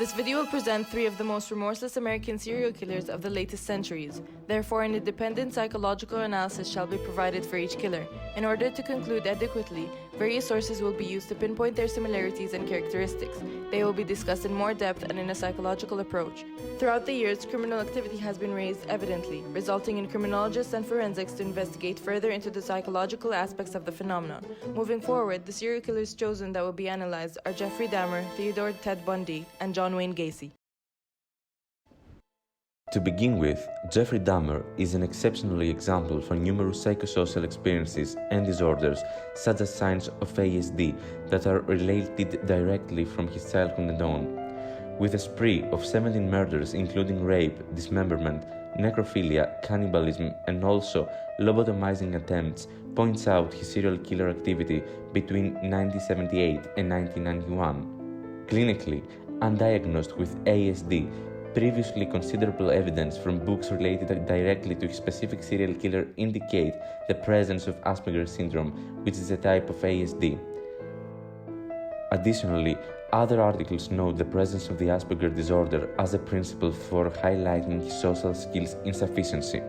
This video will present 3 of the most remorseless American serial killers of the latest centuries. Therefore, an independent psychological analysis shall be provided for each killer. In order to conclude adequately, various sources will be used to pinpoint their similarities and characteristics. They will be discussed in more depth and in a psychological approach. Throughout the years, criminal activity has been raised evidently, resulting in criminologists and forensics to investigate further into the psychological aspects of the phenomenon. Moving forward, the serial killers chosen that will be analyzed are Jeffrey Dahmer, Theodore Ted Bundy, and John Wayne Gacy. To begin with, Jeffrey Dahmer is an exceptional example for numerous psychosocial experiences and disorders, such as signs of ASD, that are related directly from his childhood and on. With a spree of 17 murders including rape, dismemberment, necrophilia, cannibalism, and also lobotomizing attempts, points out his serial killer activity between 1978 and 1991. Clinically, undiagnosed with ASD, previously considerable evidence from books related directly to a specific serial killer indicate the presence of Asperger's syndrome, which is a type of ASD. Additionally, other articles note the presence of the Asperger disorder as a principle for highlighting his social skills insufficiency.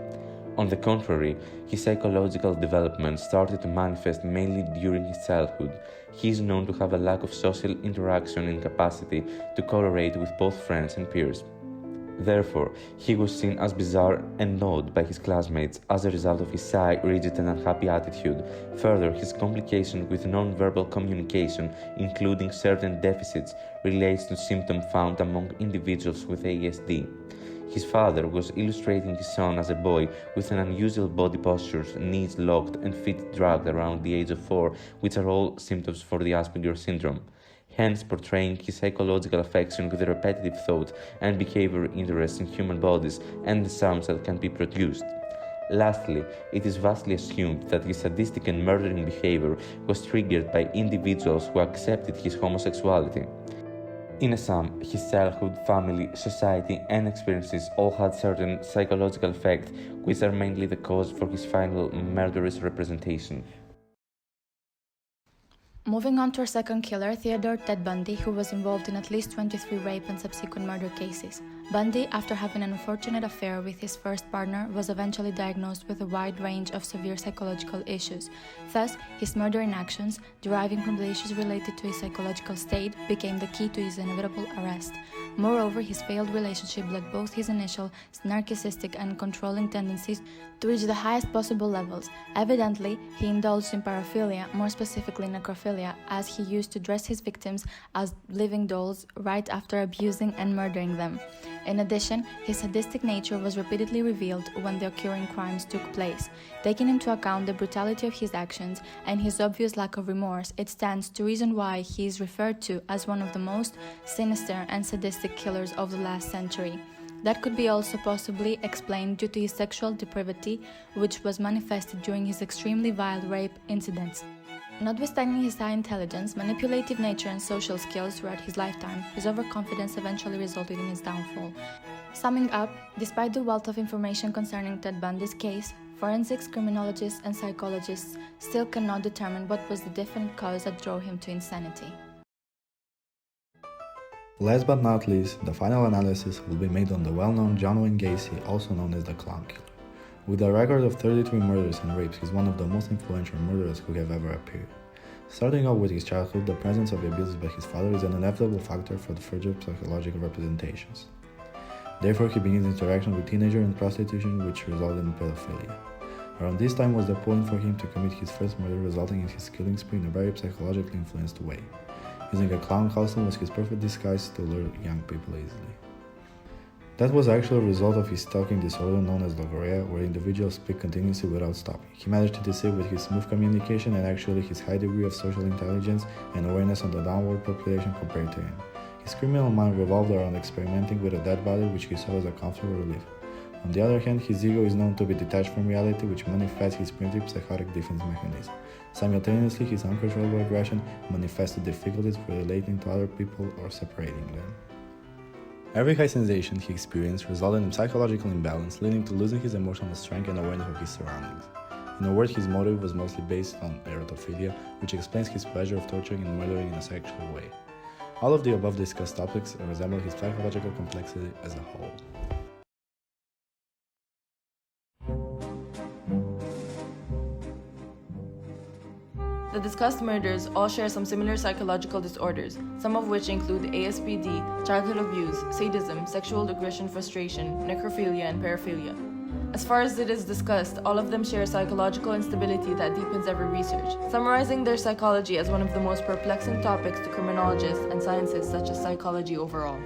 On the contrary, his psychological development started to manifest mainly during his childhood. He is known to have a lack of social interaction and capacity to correlate with both friends and peers. Therefore, he was seen as bizarre and odd by his classmates as a result of his shy, rigid and unhappy attitude. Further, his complication with non-verbal communication, including certain deficits, relates to symptoms found among individuals with ASD. His father was illustrating his son as a boy with an unusual body postures, knees locked and feet dragged around the age of 4, which are all symptoms for the Asperger syndrome, hence portraying his psychological affection with repetitive thought and behavior interests in human bodies and the sounds that can be produced. Lastly, it is vastly assumed that his sadistic and murdering behavior was triggered by individuals who accepted his homosexuality. In a sum, his childhood, family, society, and experiences all had certain psychological effects, which are mainly the cause for his final murderous representation. Moving on to our second killer, Theodore Ted Bundy, who was involved in at least 23 rape and subsequent murder cases. Bundy, after having an unfortunate affair with his first partner, was eventually diagnosed with a wide range of severe psychological issues. Thus, his murdering actions, deriving from the issues related to his psychological state, became the key to his inevitable arrest. Moreover, his failed relationship led both his initial narcissistic and controlling tendencies to reach the highest possible levels. Evidently, he indulged in paraphilia, more specifically necrophilia, as he used to dress his victims as living dolls right after abusing and murdering them. In addition, his sadistic nature was repeatedly revealed when the occurring crimes took place. Taking into account the brutality of his actions and his obvious lack of remorse, it stands to reason why he is referred to as one of the most sinister and sadistic killers of the last century. That could be also possibly explained due to his sexual depravity, which was manifested during his extremely vile rape incidents. Notwithstanding his high intelligence, manipulative nature and social skills throughout his lifetime, his overconfidence eventually resulted in his downfall. Summing up, despite the wealth of information concerning Ted Bundy's case, forensics, criminologists and psychologists still cannot determine what was the definite cause that drove him to insanity. Last but not least, the final analysis will be made on the well-known John Wayne Gacy, also known as the Clown Killer. With a record of 33 murders and rapes, he is one of the most influential murderers who have ever appeared. Starting off with his childhood, the presence of abuses by his father is an inevitable factor for the further psychological representations. Therefore, he begins interaction with teenagers and prostitution, which resulted in pedophilia. Around this time was the point for him to commit his first murder, resulting in his killing spree in a very psychologically influenced way. Using a clown costume was his perfect disguise to lure young people easily. That was actually a result of his stalking disorder known as logorrhea, where individuals speak continuously without stopping. He managed to deceive with his smooth communication and actually his high degree of social intelligence and awareness on the downward population compared to him. His criminal mind revolved around experimenting with a dead body, which he saw as a comfortable relief. On the other hand, his ego is known to be detached from reality, which manifests his primitive psychotic defense mechanism. Simultaneously, his uncontrollable aggression manifested difficulties for relating to other people or separating them. Every high sensation he experienced resulted in psychological imbalance, leading to losing his emotional strength and awareness of his surroundings. In a word, his motive was mostly based on erotophilia, which explains his pleasure of torturing and murdering in a sexual way. All of the above discussed topics resemble his psychological complexity as a whole. The discussed murders all share some similar psychological disorders, some of which include ASPD, childhood abuse, sadism, sexual aggression frustration, necrophilia, and paraphilia. As far as it is discussed, all of them share psychological instability that deepens every research, summarizing their psychology as one of the most perplexing topics to criminologists and sciences such as psychology overall.